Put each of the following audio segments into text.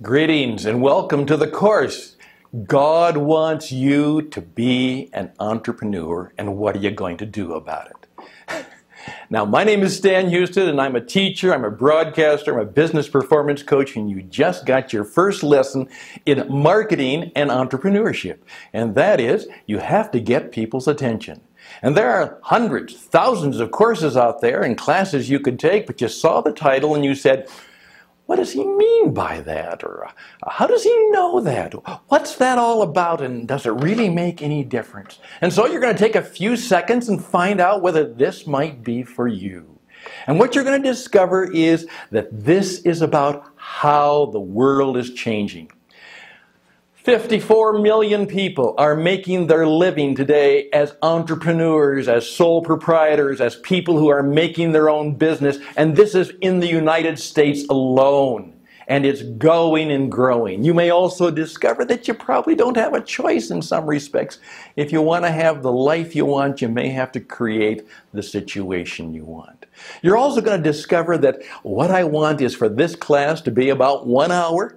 Greetings and welcome to the course. God wants you to be an entrepreneur, and what are you going to do about it? Now, my name is Stan Hustad, and I'm a teacher, I'm a broadcaster, I'm a business performance coach, and you just got your first lesson in marketing and entrepreneurship. And that is, you have to get people's attention. And there are hundreds, thousands of courses out there and classes you could take, but you saw the title and you said, what does he mean by that? Or how does he know that? What's that all about, and does it really make any difference? And so you're going to take a few seconds and find out whether this might be for you. And what you're going to discover is that this is about how the world is changing. 54 million people are making their living today as entrepreneurs, as sole proprietors, as people who are making their own business. And this is in the United States alone. And it's going and growing. You may also discover that you probably don't have a choice in some respects. If you want to have the life you want, you may have to create the situation you want. You're also going to discover that what I want is for this class to be about 1 hour,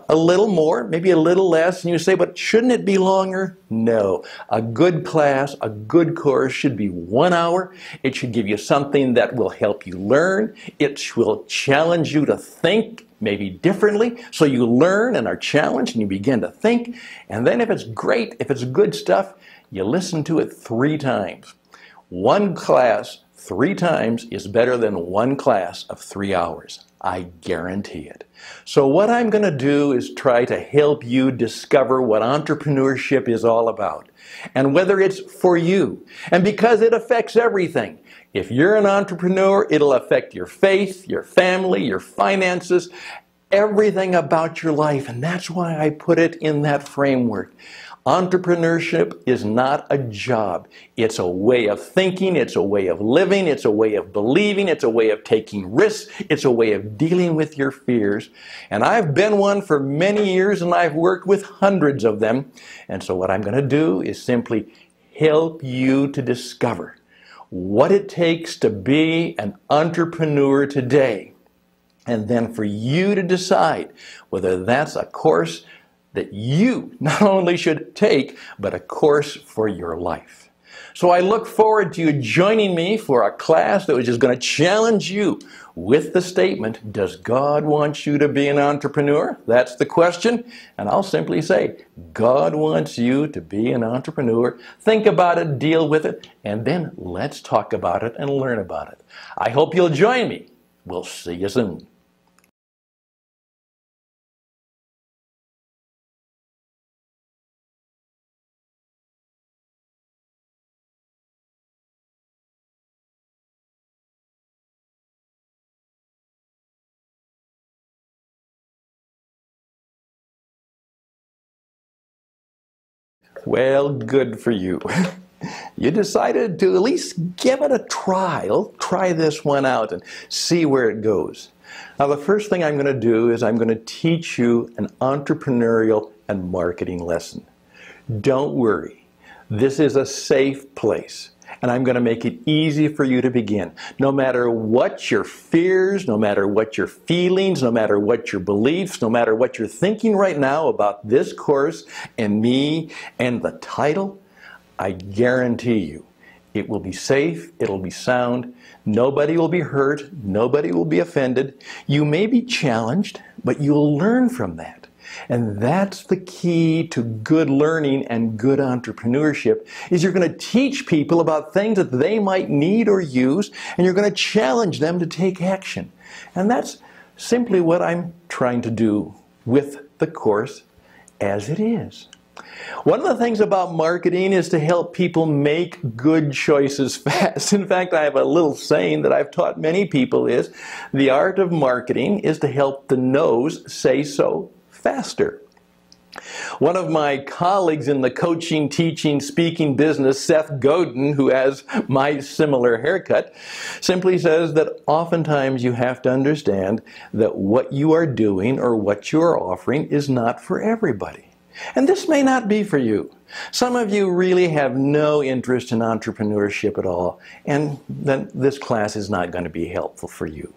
a little more, maybe a little less. And you say, but shouldn't it be longer? No. A good class, a good course should be 1 hour. It should give you something that will help you learn. It will challenge you to think maybe differently, so you learn and are challenged and you begin to think. And then if it's great, if it's good stuff, you listen to it 3 times. One class 3 times is better than one class of 3 hours. I guarantee it. So what I'm going to do is try to help you discover what entrepreneurship is all about and whether it's for you. And because it affects everything. If you're an entrepreneur, it'll affect your faith, your family, your finances, everything about your life. And that's why I put it in that framework. Entrepreneurship is not a job. It's a way of thinking, it's a way of living, it's a way of believing, it's a way of taking risks, it's a way of dealing with your fears. And I've been one for many years and I've worked with hundreds of them. And so what I'm going to do is simply help you to discover what it takes to be an entrepreneur today. And then for you to decide whether that's a course that you not only should take, but a course for your life. So I look forward to you joining me for a class that is just going to challenge you with the statement, does God want you to be an entrepreneur? That's the question. And I'll simply say, God wants you to be an entrepreneur. Think about it, deal with it, and then let's talk about it and learn about it. I hope you'll join me. We'll see you soon. Well, good for you. You decided to at least give it a trial. Try this one out and see where it goes. Now, the first thing I'm going to do is I'm going to teach you an entrepreneurial and marketing lesson. Don't worry. This is a safe place. And I'm going to make it easy for you to begin. No matter what your fears, no matter what your feelings, no matter what your beliefs, no matter what you're thinking right now about this course and me and the title, I guarantee you it will be safe, it'll be sound, nobody will be hurt, nobody will be offended. You may be challenged, but you'll learn from that. And that's the key to good learning and good entrepreneurship, is you're going to teach people about things that they might need or use, and you're going to challenge them to take action. And that's simply what I'm trying to do with the course as it is. One of the things about marketing is to help people make good choices fast. In fact, I have a little saying that I've taught many people is, the art of marketing is to help the no's say so faster. One of my colleagues in the coaching, teaching, speaking business, Seth Godin, who has my similar haircut, simply says that oftentimes you have to understand that what you are doing or what you are offering is not for everybody. And this may not be for you. Some of you really have no interest in entrepreneurship at all, and then this class is not going to be helpful for you.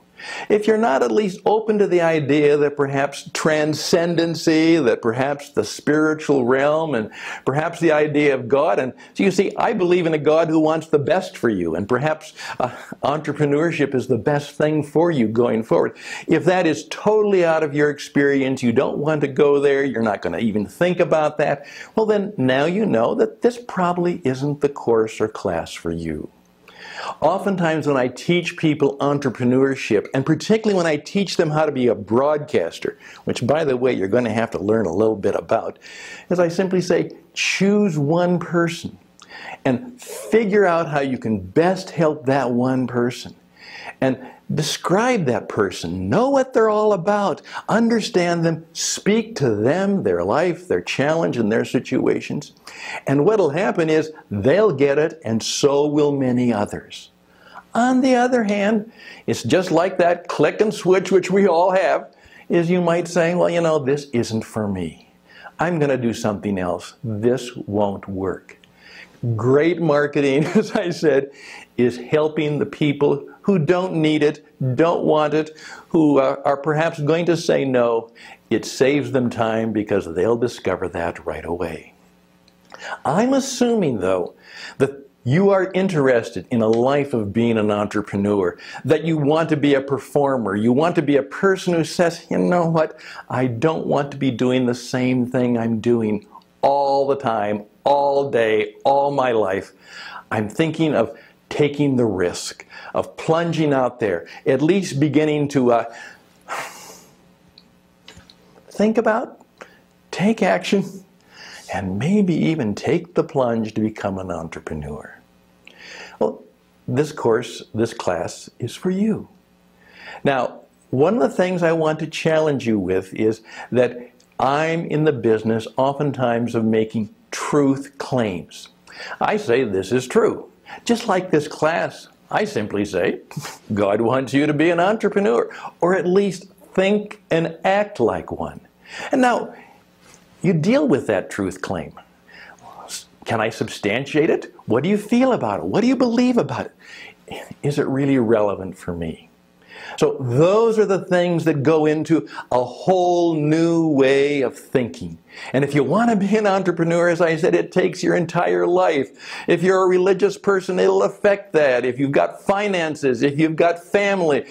If you're not at least open to the idea that perhaps transcendency, that perhaps the spiritual realm, and perhaps the idea of God, and so you see, I believe in a God who wants the best for you, and perhaps entrepreneurship is the best thing for you going forward. If that is totally out of your experience, you don't want to go there, you're not going to even think about that, well then now you know that this probably isn't the course or class for you. Oftentimes when I teach people entrepreneurship, and particularly when I teach them how to be a broadcaster, which by the way you're going to have to learn a little bit about, is I simply say, choose one person and figure out how you can best help that one person. And describe that person, know what they're all about, understand them, speak to them, their life, their challenge, and their situations. And what'll happen is they'll get it, and so will many others. On the other hand, it's just like that click and switch which we all have, is you might say, well, you know, this isn't for me. I'm going to do something else. This won't work. Great marketing, as I said, is helping the people who don't need it, don't want it, who are perhaps going to say no. It saves them time because they'll discover that right away. I'm assuming, though, that you are interested in a life of being an entrepreneur, that you want to be a performer, you want to be a person who says, you know what, I don't want to be doing the same thing I'm doing all the time, all day, all my life. I'm thinking of taking the risk, of plunging out there, at least beginning to think about, take action, and maybe even take the plunge to become an entrepreneur. Well, this course, this class is for you. Now, one of the things I want to challenge you with is that I'm in the business oftentimes of making truth claims. I say this is true. Just like this class, I simply say, God wants you to be an entrepreneur, or at least think and act like one. And now, you deal with that truth claim. Can I substantiate it? What do you feel about it? What do you believe about it? Is it really relevant for me? So those are the things that go into a whole new way of thinking. And if you want to be an entrepreneur, as I said, it takes your entire life. If you're a religious person, it'll affect that. If you've got finances, if you've got family,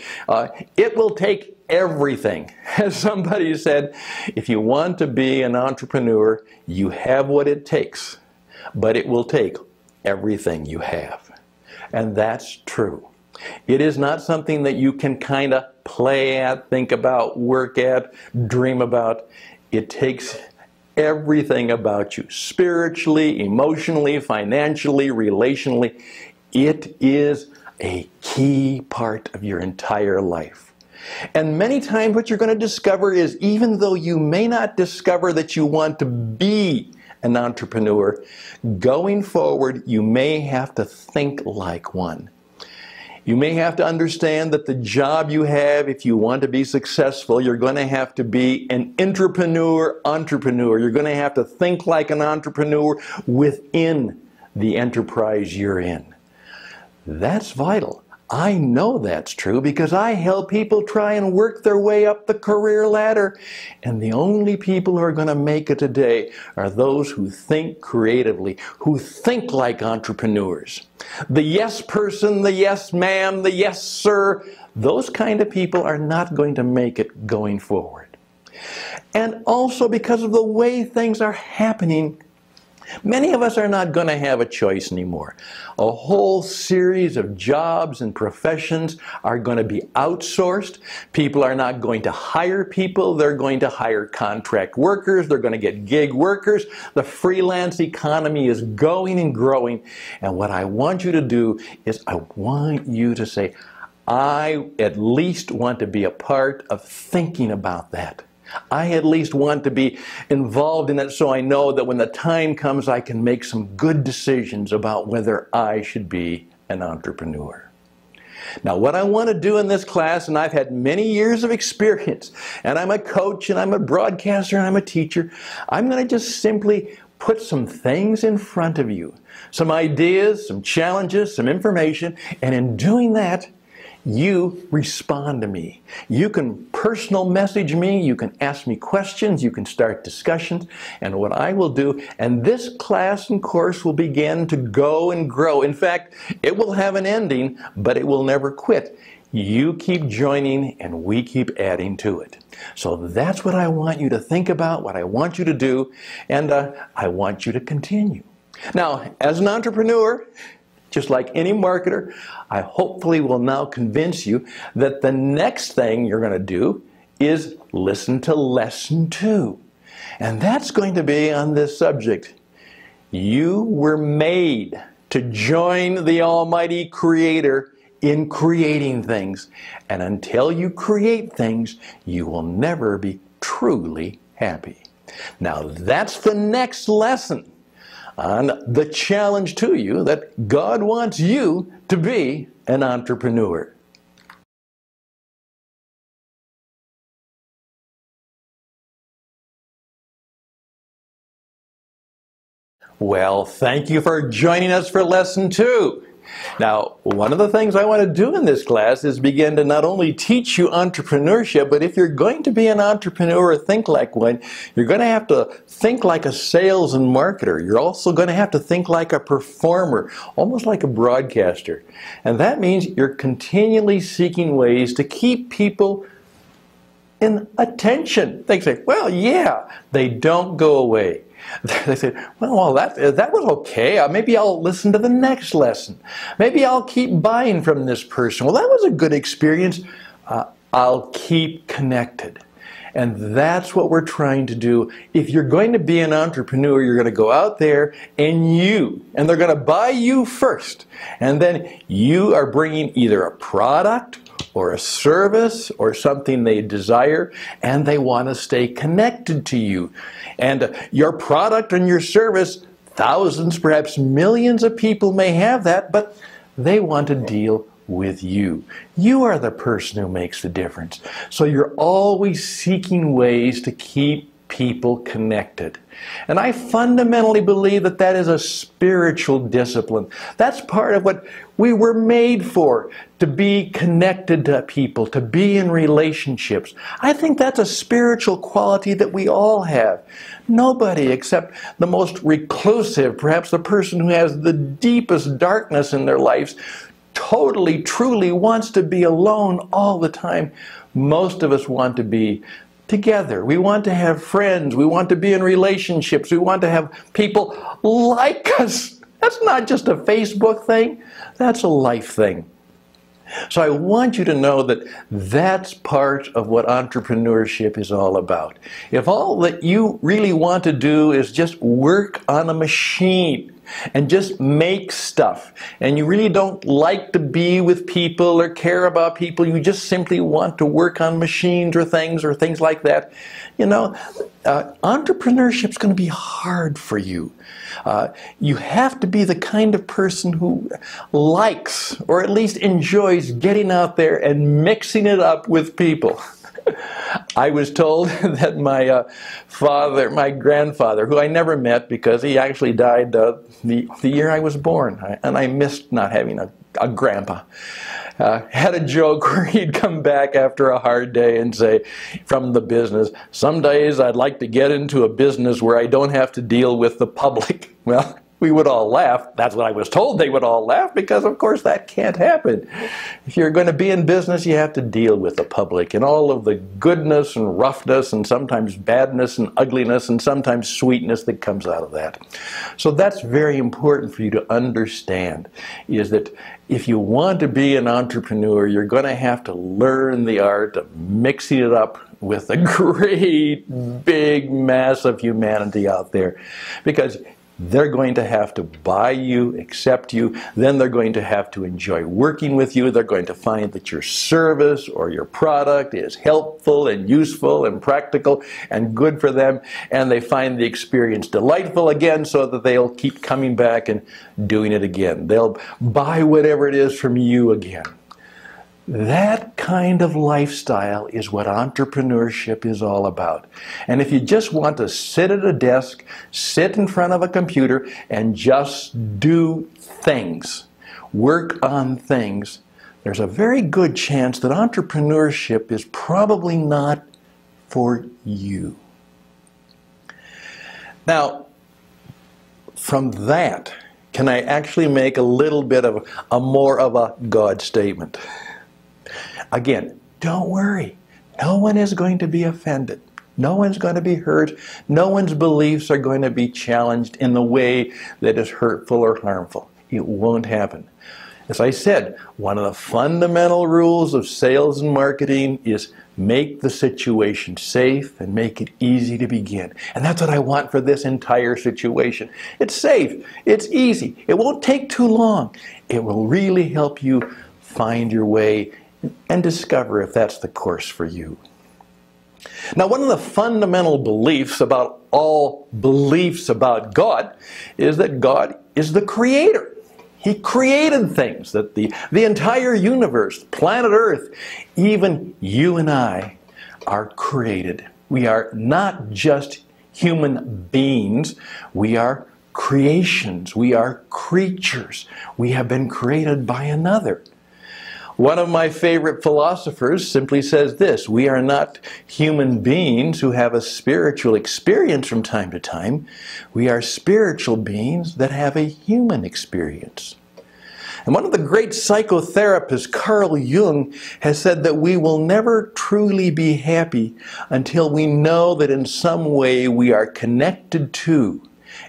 it will take everything. As somebody said, if you want to be an entrepreneur, you have what it takes, but it will take everything you have. And that's true. It is not something that you can kind of play at, think about, work at, dream about. It takes everything about you, spiritually, emotionally, financially, relationally. It is a key part of your entire life. And many times what you're going to discover is, even though you may not discover that you want to be an entrepreneur, going forward you may have to think like one. You may have to understand that the job you have, if you want to be successful, you're going to have to be an entrepreneur. You're going to have to think like an entrepreneur within the enterprise you're in. That's vital. I know that's true because I help people try and work their way up the career ladder. And the only people who are going to make it today are those who think creatively, who think like entrepreneurs. The yes person, the yes ma'am, the yes sir, those kind of people are not going to make it going forward. And also because of the way things are happening, many of us are not going to have a choice anymore. A whole series of jobs and professions are going to be outsourced. People are not going to hire people. They're going to hire contract workers. They're going to get gig workers. The freelance economy is going and growing. And what I want you to do is I want you to say, I at least want to be a part of thinking about that. I at least want to be involved in it so I know that when the time comes I can make some good decisions about whether I should be an entrepreneur. Now what I want to do in this class, and I've had many years of experience, and I'm a coach and I'm a broadcaster and I'm a teacher, I'm going to just simply put some things in front of you, some ideas, some challenges, some information, and in doing that, you respond to me. You can personal message me, you can ask me questions, you can start discussions, and what I will do, and this class and course will begin to go and grow. In fact, it will have an ending, but it will never quit. You keep joining and we keep adding to it. So that's what I want you to think about, what I want you to do, and I want you to continue. Now, as an entrepreneur, just like any marketer, I hopefully will now convince you that the next thing you're going to do is listen to lesson 2. And that's going to be on this subject. You were made to join the Almighty Creator in creating things. And until you create things, you will never be truly happy. Now that's the next lesson on the challenge to you that God wants you to be an entrepreneur. Well, thank you for joining us for lesson 2. Now, one of the things I want to do in this class is begin to not only teach you entrepreneurship, but if you're going to be an entrepreneur or think like one, you're going to have to think like a sales and marketer. You're also going to have to think like a performer, almost like a broadcaster. And that means you're continually seeking ways to keep people in attention. They say, well, yeah, they don't go away. They say, well, that was okay. Maybe I'll listen to the next lesson. Maybe I'll keep buying from this person. Well, that was a good experience. I'll keep connected. And that's what we're trying to do. If you're going to be an entrepreneur, you're going to go out there and they're going to buy you first. And then you are bringing either a product or a service or something they desire, and they want to stay connected to you. And your product and your service, thousands, perhaps millions of people may have that, but they want to deal with you. You are the person who makes the difference. So you're always seeking ways to keep people connected. And I fundamentally believe that that is a spiritual discipline. That's part of what we were made for, to be connected to people, to be in relationships. I think that's a spiritual quality that we all have. Nobody except the most reclusive, perhaps the person who has the deepest darkness in their lives, totally, truly wants to be alone all the time. Most of us want to be together. We want to have friends. We want to be in relationships. We want to have people like us. That's not just a Facebook thing. That's a life thing. So I want you to know that that's part of what entrepreneurship is all about. If all that you really want to do is just work on a machine and just make stuff, and you really don't like to be with people or care about people, you just simply want to work on machines or things like that, you know, entrepreneurship is going to be hard for you. You have to be the kind of person who likes, or at least enjoys, getting out there and mixing it up with people. I was told that my grandfather, who I never met because he actually died the year I was born, and I missed not having a grandpa, had a joke where he'd come back after a hard day and say, from the business, some days I'd like to get into a business where I don't have to deal with the public. Well, we would all laugh. That's what I was told. They would all laugh because, of course, that can't happen. If you're going to be in business, you have to deal with the public and all of the goodness and roughness and sometimes badness and ugliness and sometimes sweetness that comes out of that. So that's very important for you to understand, is that if you want to be an entrepreneur, you're going to have to learn the art of mixing it up with a great big mass of humanity out there, because they're going to have to buy you, accept you, then they're going to have to enjoy working with you. They're going to find that your service or your product is helpful and useful and practical and good for them, and they find the experience delightful again, so that they'll keep coming back and doing it again. They'll buy whatever it is from you again. That kind of lifestyle is what entrepreneurship is all about. And if you just want to sit at a desk, sit in front of a computer, and just do things, work on things, there's a very good chance that entrepreneurship is probably not for you. Now, from that, can I actually make a little bit of more of a God statement? Again, don't worry. No one is going to be offended. No one's going to be hurt. No one's beliefs are going to be challenged in the way that is hurtful or harmful. It won't happen. As I said, one of the fundamental rules of sales and marketing is make the situation safe and make it easy to begin. And that's what I want for this entire situation. It's safe. It's easy. It won't take too long. It will really help you find your way and discover if that's the course for you. Now, one of the fundamental beliefs about all beliefs about God is that God is the creator. He created things, that the entire universe, planet Earth, even you and I are created. We are not just human beings, we are creations, we are creatures. We have been created by another. One of my favorite philosophers simply says this: we are not human beings who have a spiritual experience from time to time. We are spiritual beings that have a human experience. And one of the great psychotherapists, Carl Jung, has said that we will never truly be happy until we know that in some way we are connected to,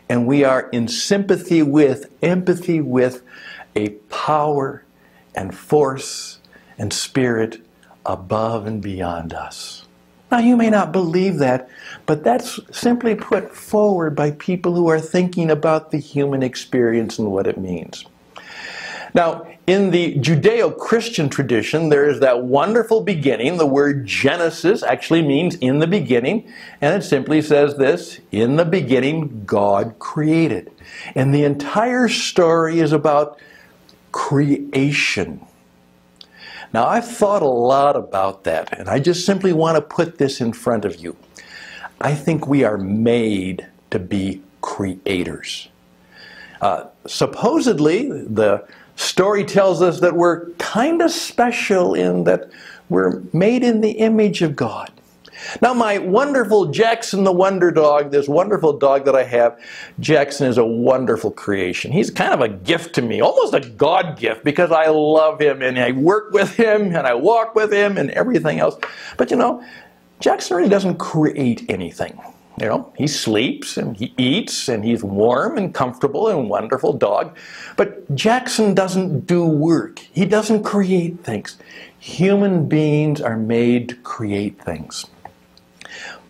and we are in sympathy with, empathy with a power and force and spirit above and beyond us. Now, you may not believe that, but that's simply put forward by people who are thinking about the human experience and what it means. Now, in the Judeo-Christian tradition, there is that wonderful beginning. The word Genesis actually means in the beginning, and it simply says this: in the beginning, God created. And the entire story is about creation. Now, I've thought a lot about that, and I just simply want to put this in front of you. I think we are made to be creators. Supposedly, the story tells us that we're kind of special in that we're made in the image of God. Now, my wonderful Jackson the Wonder Dog, this wonderful dog that I have, Jackson is a wonderful creation. He's kind of a gift to me, almost a God gift, because I love him and I work with him and I walk with him and everything else. But you know, Jackson really doesn't create anything. You know, he sleeps and he eats and he's warm and comfortable and wonderful dog. But Jackson doesn't do work. He doesn't create things. Human beings are made to create things.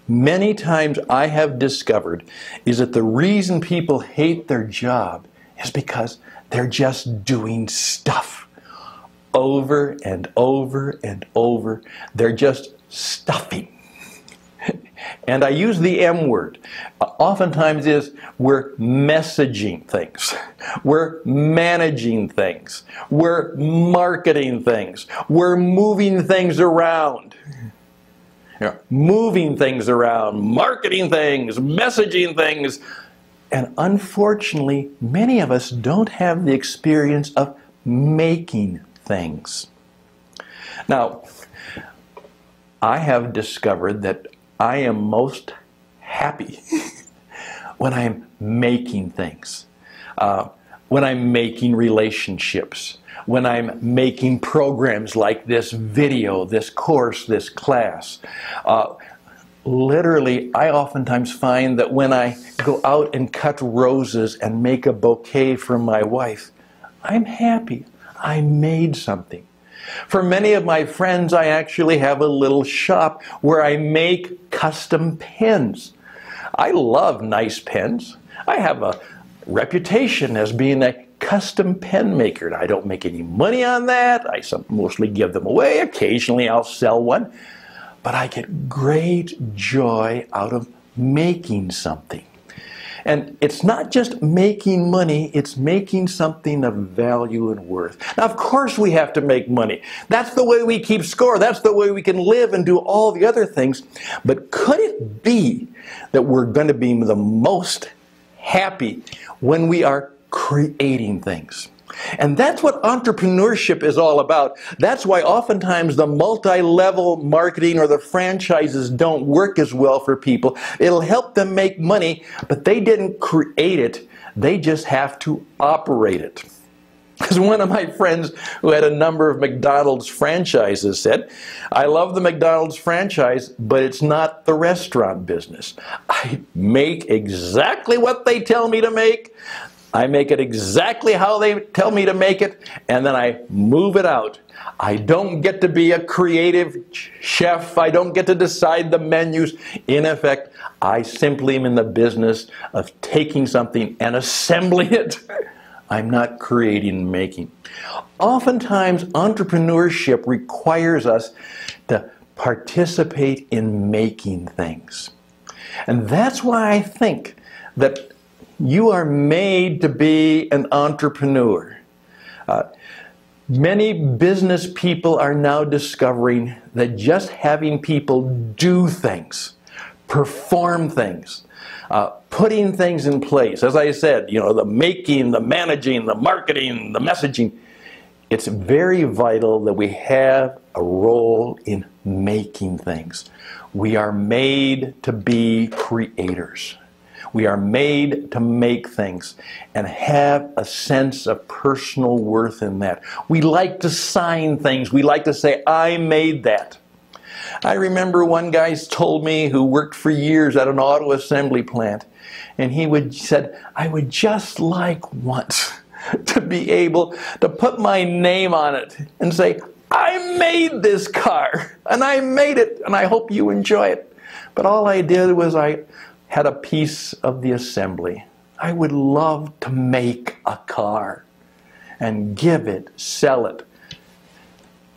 Many times I have discovered is that the reason people hate their job is because they're just doing stuff over and over and over. They're just stuffing. And I use the M word. Oftentimes we're messaging things. We're managing things. We're marketing things. We're moving things around. Moving things around, marketing things, messaging things. And unfortunately, many of us don't have the experience of making things. Now, I have discovered that I am most happy when I'm making things, when I'm making relationships, when I'm making programs like this video, this course, this class. Literally, I oftentimes find that when I go out and cut roses and make a bouquet for my wife, I'm happy. I made something. For many of my friends, I actually have a little shop where I make custom pens. I love nice pens. I have a reputation as being a custom pen maker. I don't make any money on that. I mostly give them away. Occasionally I'll sell one. But I get great joy out of making something. And it's not just making money, it's making something of value and worth. Now, of course we have to make money. That's the way we keep score. That's the way we can live and do all the other things. But could it be that we're going to be the most happy when we are creating things? And that's what entrepreneurship is all about. That's why oftentimes the multi-level marketing or the franchises don't work as well for people. It'll help them make money, but they didn't create it. They just have to operate it. As one of my friends who had a number of McDonald's franchises said, I love the McDonald's franchise, but it's not the restaurant business. I make exactly what they tell me to make. I make it exactly how they tell me to make it, and then I move it out. I don't get to be a creative chef. I don't get to decide the menus. In effect, I simply am in the business of taking something and assembling it. I'm not creating and making. Oftentimes, entrepreneurship requires us to participate in making things. And that's why I think that you are made to be an entrepreneur. Many business people are now discovering that just having people do things, perform things, putting things in place, as I said, the making, the managing, the marketing, the messaging, it's very vital that we have a role in making things. We are made to be creators. We are made to make things and have a sense of personal worth in that. We like to sign things. We like to say, I made that. I remember one guy told me who worked for years at an auto assembly plant, and he said, I would just like once to be able to put my name on it and say, I made this car, and I made it, and I hope you enjoy it. But all I did was I had a piece of the assembly. I would love to make a car and give it, sell it.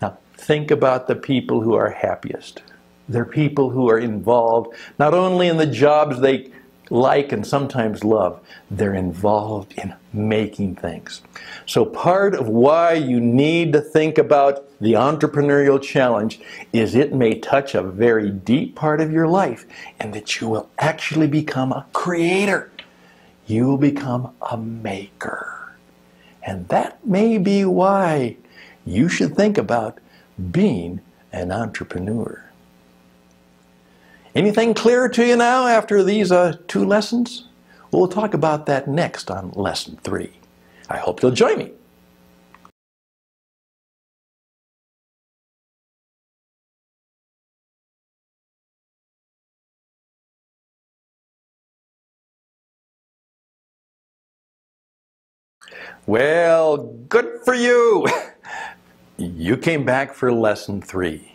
Now, think about the people who are happiest. They're people who are involved not only in the jobs they like and sometimes love, they're involved in making things. So part of why you need to think about the entrepreneurial challenge is it may touch a very deep part of your life, and that you will actually become a creator. You will become a maker. And that may be why you should think about being an entrepreneur. Anything clearer to you now after these 2 lessons? We'll talk about that next on Lesson 3. I hope you'll join me. Well, good for you. You came back for Lesson 3.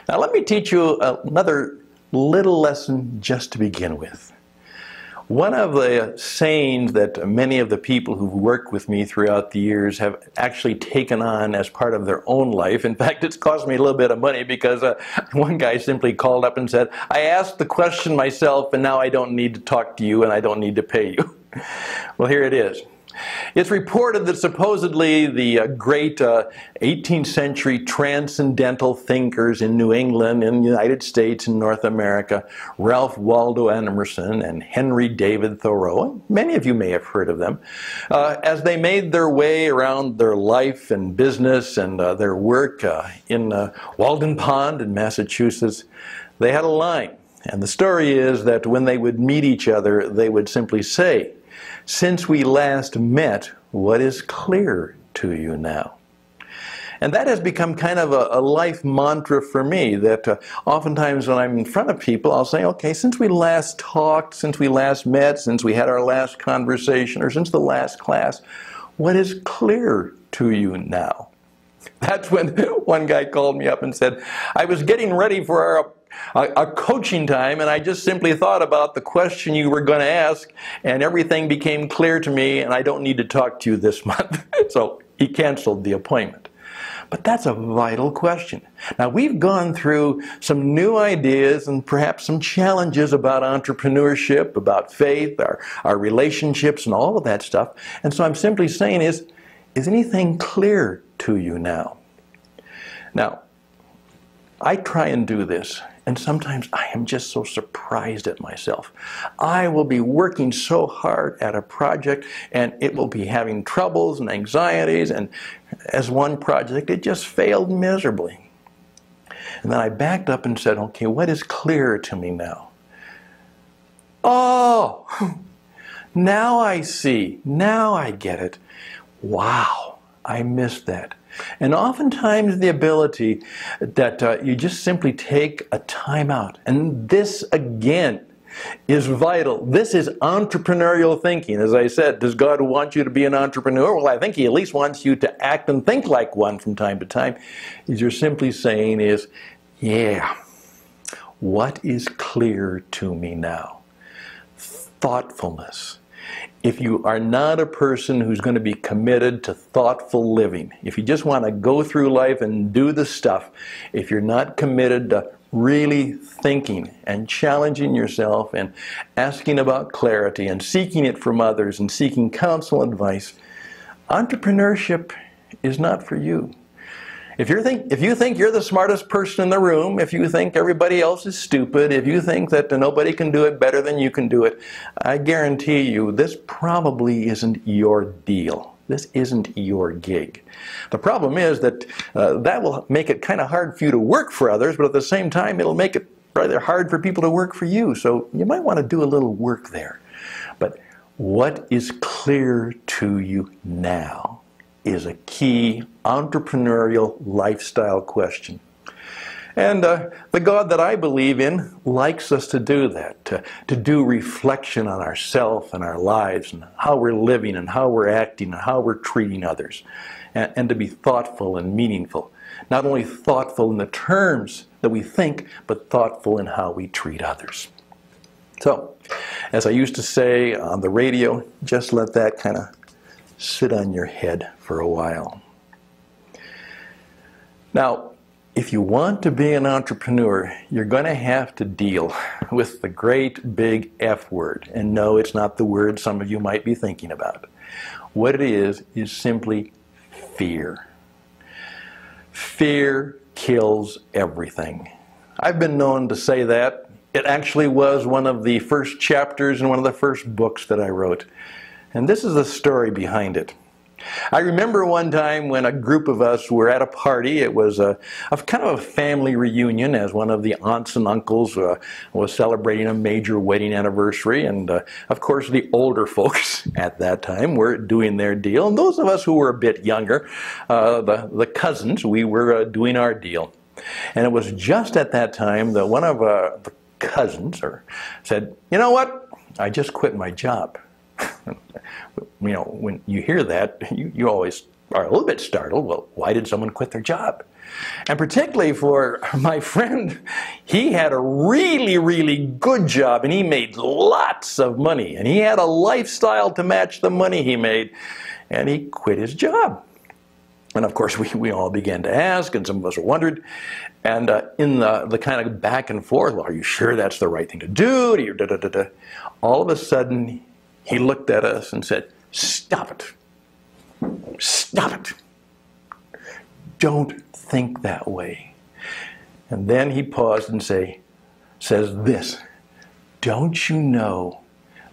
Now let me teach you another little lesson just to begin with. One of the sayings that many of the people who've worked with me throughout the years have actually taken on as part of their own life. In fact, it's cost me a little bit of money because one guy simply called up and said, I asked the question myself and now I don't need to talk to you and I don't need to pay you. Well, here it is. It's reported that supposedly the great 18th century transcendental thinkers in New England, in the United States, and North America, Ralph Waldo Emerson and Henry David Thoreau, many of you may have heard of them, as they made their way around their life and business and their work in Walden Pond in Massachusetts, they had a line. And the story is that when they would meet each other, they would simply say, since we last met, what is clear to you now? And that has become kind of a life mantra for me, that oftentimes when I'm in front of people, I'll say, okay, since we last talked, since we last met, since we had our last conversation, or since the last class, what is clear to you now? That's when one guy called me up and said, I was getting ready for a coaching time, and I just simply thought about the question you were going to ask, and everything became clear to me, and I don't need to talk to you this month. So he canceled the appointment. But that's a vital question. Now, we've gone through some new ideas and perhaps some challenges about entrepreneurship, about faith, our relationships, and all of that stuff. And so I'm simply saying is anything clear to you now? Now, I try and do this, and sometimes I am just so surprised at myself. I will be working so hard at a project, and it will be having troubles and anxieties, and as one project, it just failed miserably. And then I backed up and said, okay, what is clear to me now? Oh, now I see. Now I get it. Wow, I missed that. And oftentimes the ability that you just simply take a time out. And this, again, is vital. This is entrepreneurial thinking. As I said, does God want you to be an entrepreneur? Well, I think He at least wants you to act and think like one from time to time. What you're simply saying is, yeah, what is clear to me now? Thoughtfulness. If you are not a person who's going to be committed to thoughtful living, if you just want to go through life and do the stuff, if you're not committed to really thinking and challenging yourself and asking about clarity and seeking it from others and seeking counsel and advice, entrepreneurship is not for you. If you think you're the smartest person in the room, if you think everybody else is stupid, if you think that nobody can do it better than you can do it, I guarantee you this probably isn't your deal. This isn't your gig. The problem is that that will make it kind of hard for you to work for others, but at the same time it'll make it rather hard for people to work for you. So you might want to do a little work there. But what is clear to you now is a key entrepreneurial lifestyle question. And the God that I believe in likes us to do that, to do reflection on ourselves and our lives and how we're living and how we're acting and how we're treating others, and to be thoughtful and meaningful. Not only thoughtful in the terms that we think, but thoughtful in how we treat others. So, as I used to say on the radio, just let that kind of sit on your head for a while. Now, if you want to be an entrepreneur, you're going to have to deal with the great big F word. And no, it's not the word some of you might be thinking about. What it is simply fear. Fear kills everything. I've been known to say that. It actually was one of the first chapters in one of the first books that I wrote. And this is the story behind it. I remember one time when a group of us were at a party. It was a kind of a family reunion, as one of the aunts and uncles was celebrating a major wedding anniversary. And of course the older folks at that time were doing their deal. And those of us who were a bit younger, the cousins, we were doing our deal. And it was just at that time that one of the cousins said, you know what, I just quit my job. You know, when you hear that, you always are a little bit startled. Well, why did someone quit their job? And particularly for my friend, he had a really, really good job, and he made lots of money, and he had a lifestyle to match the money he made, and he quit his job. And of course, we all began to ask, and some of us wondered, and in the kind of back and forth, well, are you sure that's the right thing to do? All of a sudden, he looked at us and said, stop it. Stop it. Don't think that way. And then he paused and says this, don't you know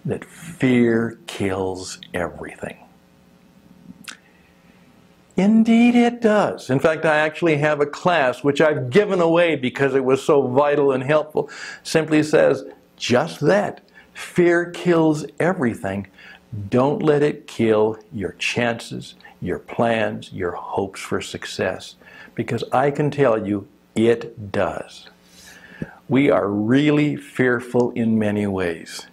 that fear kills everything? Indeed it does. In fact, I actually have a class which I've given away because it was so vital and helpful. Simply says just that. Fear kills everything. Don't let it kill your chances, your plans, your hopes for success. Because I can tell you, it does. We are really fearful in many ways.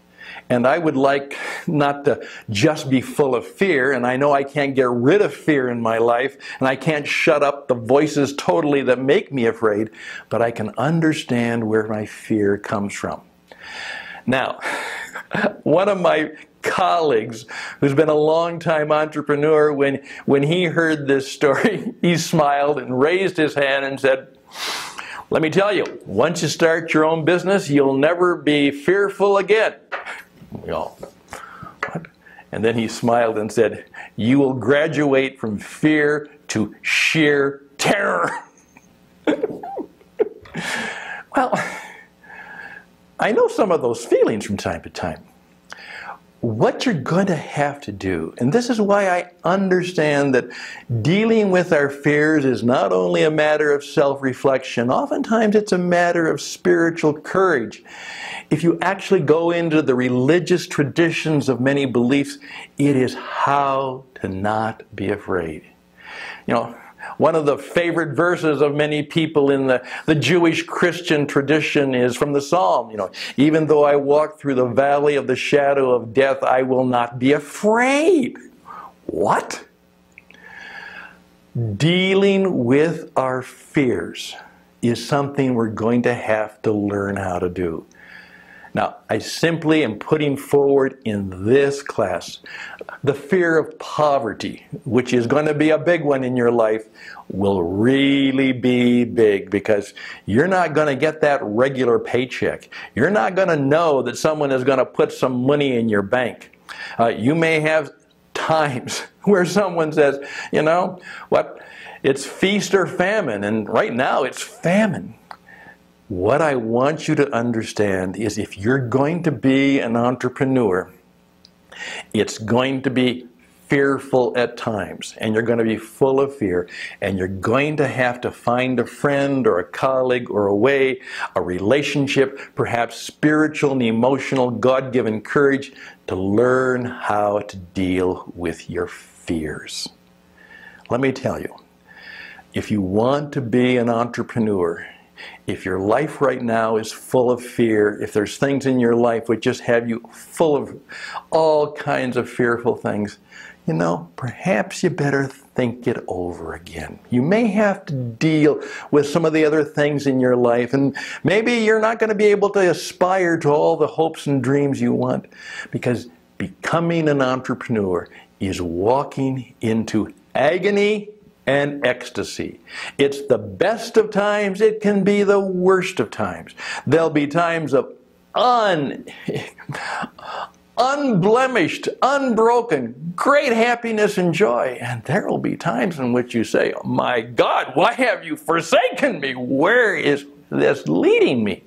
And I would like not to just be full of fear, and I know I can't get rid of fear in my life, and I can't shut up the voices totally that make me afraid, but I can understand where my fear comes from. Now, one of my colleagues who's been a long-time entrepreneur, when he heard this story, he smiled and raised his hand and said, let me tell you, once you start your own business, you'll never be fearful again. We all, what? And then he smiled and said, you will graduate from fear to sheer terror. Well, I know some of those feelings from time to time. What you're going to have to do, and this is why I understand that dealing with our fears is not only a matter of self-reflection, oftentimes it's a matter of spiritual courage. If you actually go into the religious traditions of many beliefs, it is how to not be afraid. You know, one of the favorite verses of many people in the Jewish Christian tradition is from the Psalm. You know, even though I walk through the valley of the shadow of death, I will not be afraid. What? Dealing with our fears is something we're going to have to learn how to do. Now, I simply am putting forward in this class the fear of poverty, which is going to be a big one in your life, will really be big because you're not going to get that regular paycheck. You're not going to know that someone is going to put some money in your bank. You may have times where someone says, you know, what, it's feast or famine, and right now it's famine. What I want you to understand is if you're going to be an entrepreneur, it's going to be fearful at times, and you're going to be full of fear, and you're going to have to find a friend or a colleague or a way, a relationship, perhaps spiritual and emotional, God-given courage to learn how to deal with your fears. Let me tell you, if you want to be an entrepreneur, if your life right now is full of fear, if there's things in your life which just have you full of all kinds of fearful things, you know, perhaps you better think it over again. You may have to deal with some of the other things in your life, and maybe you're not going to be able to aspire to all the hopes and dreams you want, because becoming an entrepreneur is walking into agony and ecstasy. It's the best of times, it can be the worst of times. There'll be times of unblemished, unbroken, great happiness and joy. And there will be times in which you say, oh my God, why have you forsaken me? Where is this leading me?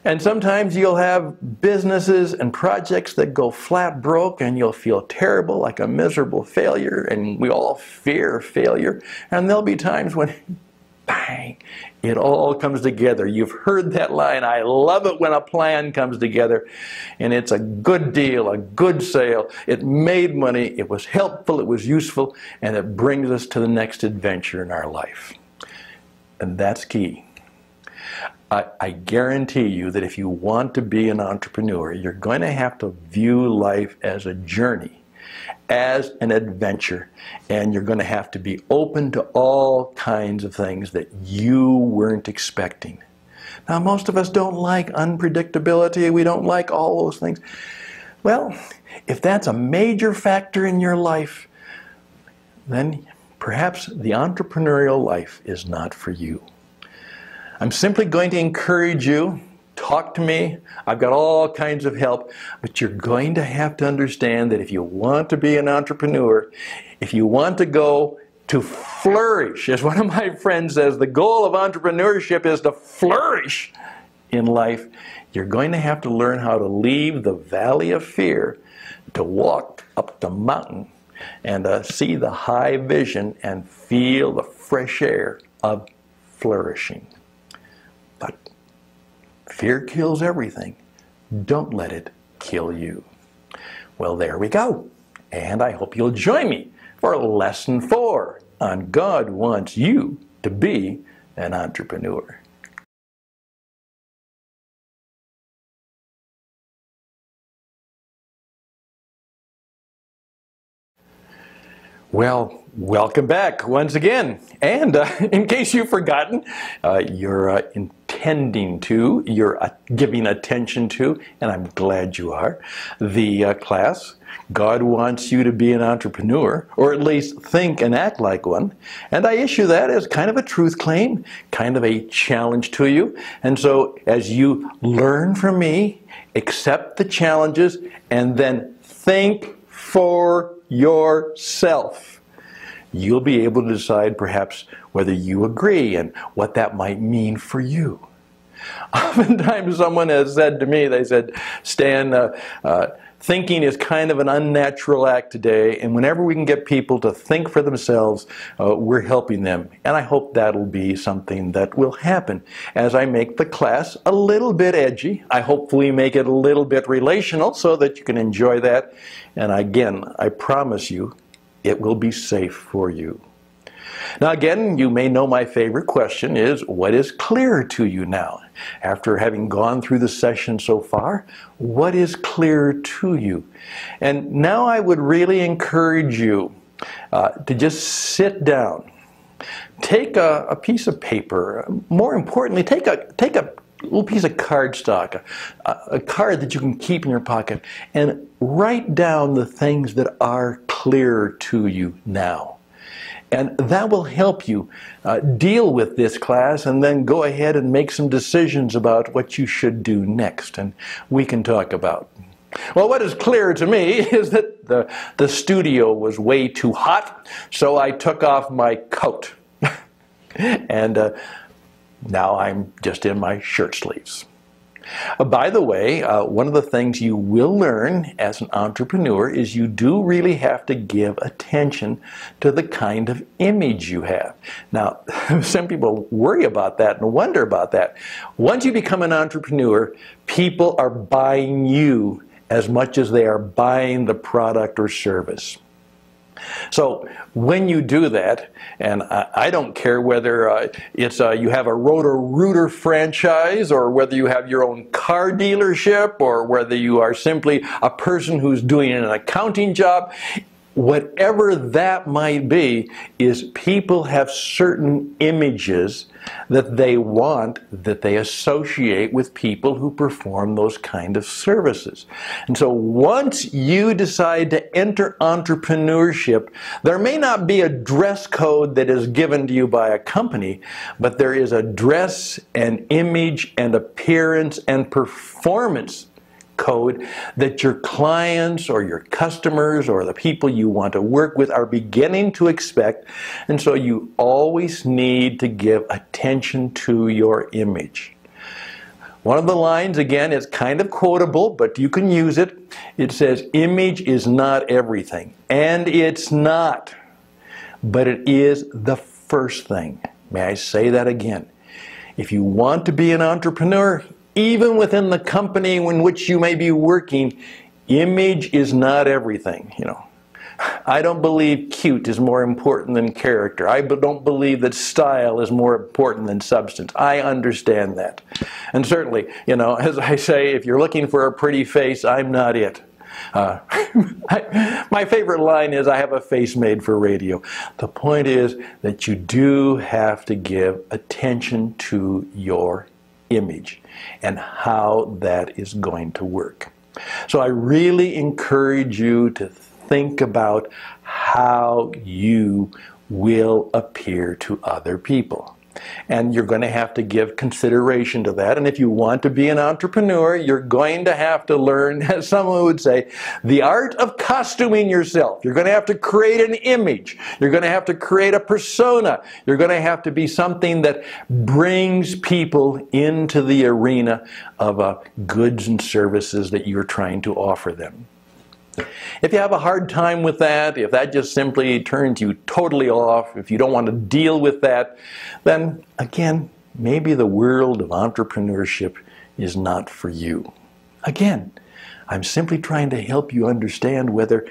And sometimes you'll have businesses and projects that go flat broke, and you'll feel terrible, like a miserable failure, and we all fear failure. And there'll be times when, bang, it all comes together. You've heard that line, I love it when a plan comes together, and it's a good deal, a good sale. It made money, it was helpful, it was useful, and it brings us to the next adventure in our life. And that's key. I guarantee you that if you want to be an entrepreneur, you're going to have to view life as a journey, as an adventure, and you're going to have to be open to all kinds of things that you weren't expecting. Now, most of us don't like unpredictability. We don't like all those things. Well, if that's a major factor in your life, then perhaps the entrepreneurial life is not for you. I'm simply going to encourage you, talk to me. I've got all kinds of help, but you're going to have to understand that if you want to be an entrepreneur, if you want to go to flourish, as one of my friends says, the goal of entrepreneurship is to flourish in life, you're going to have to learn how to leave the valley of fear to walk up the mountain and see the high vision and feel the fresh air of flourishing. But fear kills everything. Don't let it kill you. Well, there we go. And I hope you'll join me for lesson 4 on God wants you to be an entrepreneur. Well, welcome back once again. And in case you've forgotten, you're intending to, you're giving attention to, and I'm glad you are, the class, God wants you to be an entrepreneur, or at least think and act like one. And I issue that as kind of a truth claim, kind of a challenge to you. And so as you learn from me, accept the challenges, and then think for yourself, you'll be able to decide perhaps whether you agree and what that might mean for you. Oftentimes someone has said to me, they said, Stan, thinking is kind of an unnatural act today, and whenever we can get people to think for themselves, we're helping them. And I hope that'll be something that will happen as I make the class a little bit edgy. I hopefully make it a little bit relational so that you can enjoy that. And again, I promise you, it will be safe for you. Now again, you may know my favorite question is, what is clear to you now? After having gone through the session so far, what is clear to you? And now I would really encourage you to just sit down. Take a piece of paper. More importantly, take a little piece of cardstock, a card that you can keep in your pocket, and write down the things that are clear to you now. And that will help you deal with this class and then go ahead and make some decisions about what you should do next, and we can talk about. Well, what is clear to me is that the studio was way too hot, so I took off my coat. And now I'm just in my shirt sleeves. By the way, one of the things you will learn as an entrepreneur is you do really have to give attention to the kind of image you have. Now, some people worry about that and wonder about that. Once you become an entrepreneur, people are buying you as much as they are buying the product or service. So when you do that, and I don't care whether you have a Roto-Rooter franchise, or whether you have your own car dealership, or whether you are simply a person who's doing an accounting job, whatever that might be, is people have certain images that they want, that they associate with people who perform those kind of services. And so once you decide to enter entrepreneurship, there may not be a dress code that is given to you by a company, but there is a dress and image and appearance and performance code that your clients or your customers or the people you want to work with are beginning to expect, and so you always need to give attention to your image. One of the lines, again, is kind of quotable, but you can use it. It says, image is not everything, and it's not, but it is the first thing. May I say that again? If you want to be an entrepreneur, even within the company in which you may be working, image is not everything. You know, I don't believe cute is more important than character. I don't believe that style is more important than substance. I understand that. And certainly, you know, as I say, if you're looking for a pretty face, I'm not it. My favorite line is, I have a face made for radio. The point is that you do have to give attention to your image and how that is going to work. So I really encourage you to think about how you will appear to other people. And you're going to have to give consideration to that. And if you want to be an entrepreneur, you're going to have to learn, as someone would say, the art of costuming yourself. You're going to have to create an image. You're going to have to create a persona. You're going to have to be something that brings people into the arena of goods and services that you're trying to offer them. If you have a hard time with that, if that just simply turns you totally off, if you don't want to deal with that, then again, maybe the world of entrepreneurship is not for you. Again, I'm simply trying to help you understand whether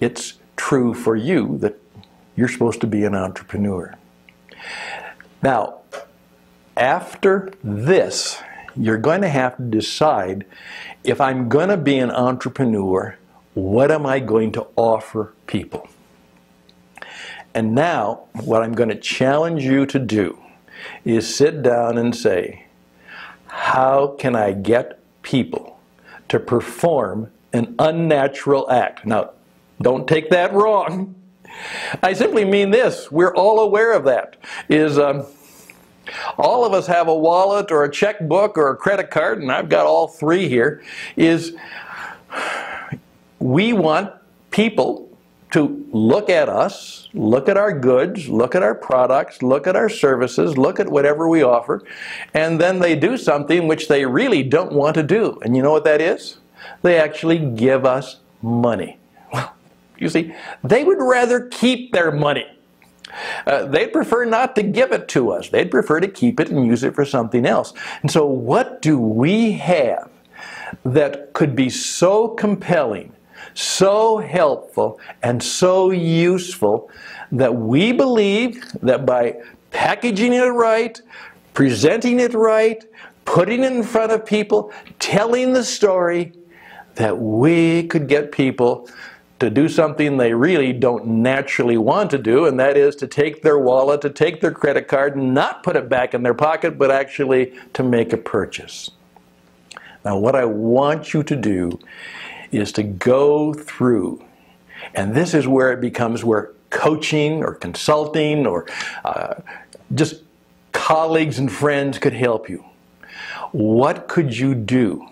it's true for you that you're supposed to be an entrepreneur. Now, after this, you're going to have to decide, if I'm going to be an entrepreneur, what am I going to offer people? And now, what I'm going to challenge you to do is sit down and say, how can I get people to perform an unnatural act? Now, don't take that wrong. I simply mean this. We're all aware of that. All of us have a wallet or a checkbook or a credit card, and I've got all three here. We want people to look at us, look at our goods, look at our products, look at our services, look at whatever we offer, and then they do something which they really don't want to do. And you know what that is? They actually give us money. Well, you see, they would rather keep their money. They'd prefer not to give it to us. They'd prefer to keep it and use it for something else. And so what do we have that could be so compelling, so helpful, and so useful that we believe that by packaging it right, presenting it right, putting it in front of people, telling the story, that we could get people to do something they really don't naturally want to do, and that is to take their wallet, to take their credit card, and not put it back in their pocket, but actually to make a purchase. Now, what I want you to do is to go through, and this is where it becomes where coaching or consulting or just colleagues and friends could help you. What could you do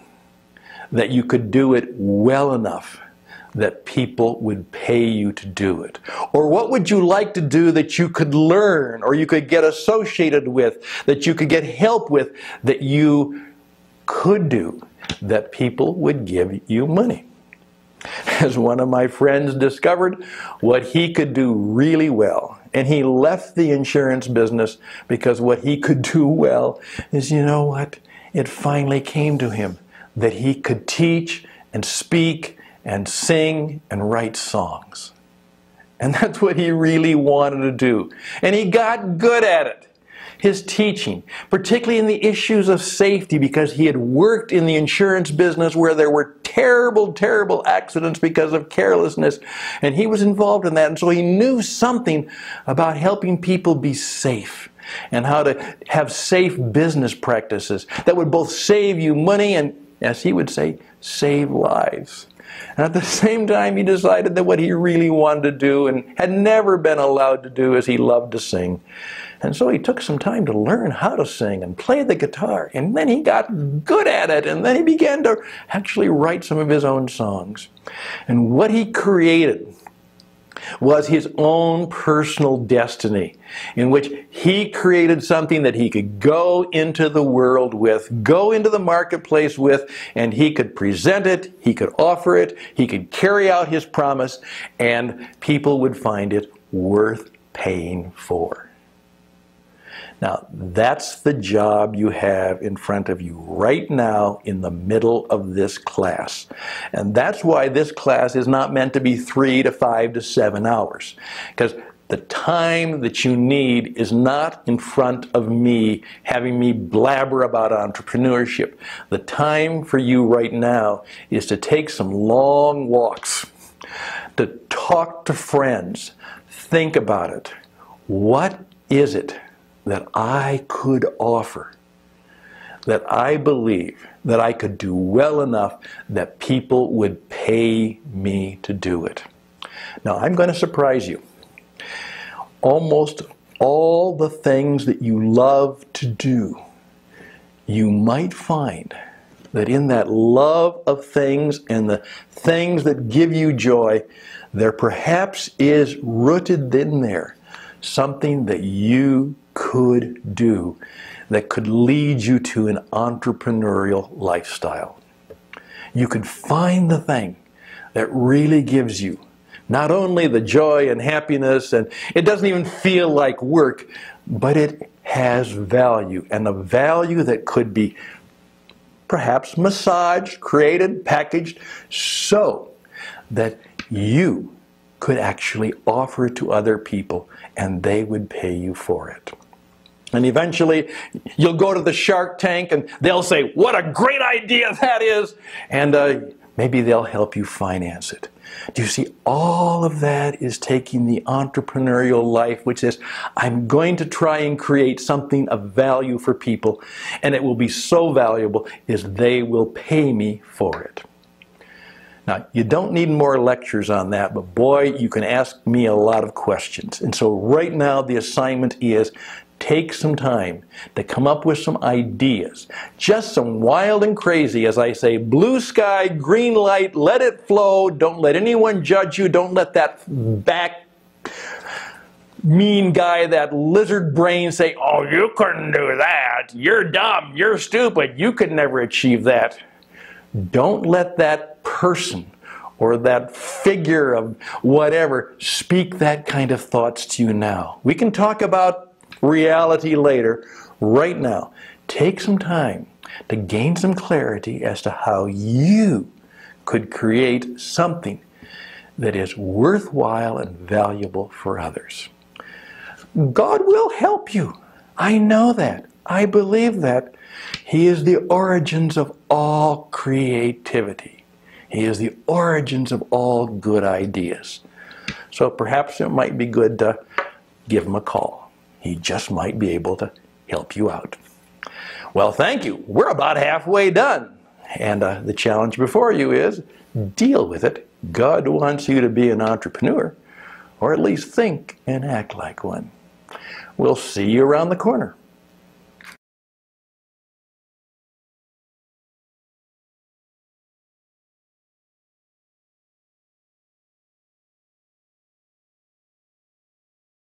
that you could do it well enough that people would pay you to do it? Or what would you like to do that you could learn, or you could get associated with, that you could get help with, that you could do, that people would give you money? As one of my friends discovered what he could do really well, and he left the insurance business because what he could do well is, you know what, it finally came to him that he could teach and speak and sing and write songs. And that's what he really wanted to do. And he got good at it. His teaching, particularly in the issues of safety, because he had worked in the insurance business where there were terrible, terrible accidents because of carelessness. And he was involved in that. And so he knew something about helping people be safe and how to have safe business practices that would both save you money and, as he would say, save lives. And at the same time, he decided that what he really wanted to do and had never been allowed to do is he loved to sing. And so he took some time to learn how to sing and play the guitar. And then he got good at it. And then he began to actually write some of his own songs. And what he created was his own personal destiny, in which he created something that he could go into the world with, go into the marketplace with, and he could present it, he could offer it, he could carry out his promise, and people would find it worth paying for. Now, that's the job you have in front of you right now in the middle of this class. And that's why this class is not meant to be 3 to 5 to 7 hours. Because the time that you need is not in front of me having me blabber about entrepreneurship. The time for you right now is to take some long walks, to talk to friends, think about it. What is it that I could offer, that I believe that I could do well enough that people would pay me to do it? Now, I'm going to surprise you. Almost all the things that you love to do, you might find that in that love of things and the things that give you joy, there perhaps is rooted in there something that you could do that could lead you to an entrepreneurial lifestyle. You could find the thing that really gives you not only the joy and happiness, and it doesn't even feel like work, but it has value, and a value that could be perhaps massaged, created, packaged, so that you could actually offer it to other people and they would pay you for it. And eventually you'll go to the Shark Tank and they'll say, what a great idea that is, and maybe they'll help you finance it. Do you see, all of that is taking the entrepreneurial life, which is, I'm going to try and create something of value for people, and it will be so valuable is they will pay me for it. Now, you don't need more lectures on that, but boy, you can ask me a lot of questions. And so right now the assignment is, take some time to come up with some ideas. Just some wild and crazy, as I say, blue sky, green light, let it flow. Don't let anyone judge you. Don't let that back mean guy, that lizard brain say, oh, you couldn't do that. You're dumb. You're stupid. You could never achieve that. Don't let that person or that figure of whatever speak that kind of thoughts to you now. We can talk about reality later. Right now, take some time to gain some clarity as to how you could create something that is worthwhile and valuable for others. God will help you. I know that. I believe that. He is the origins of all creativity. He is the origins of all good ideas. So perhaps it might be good to give him a call. He just might be able to help you out. Well, thank you. We're about halfway done. And the challenge before you is deal with it. God wants you to be an entrepreneur, or at least think and act like one. We'll see you around the corner.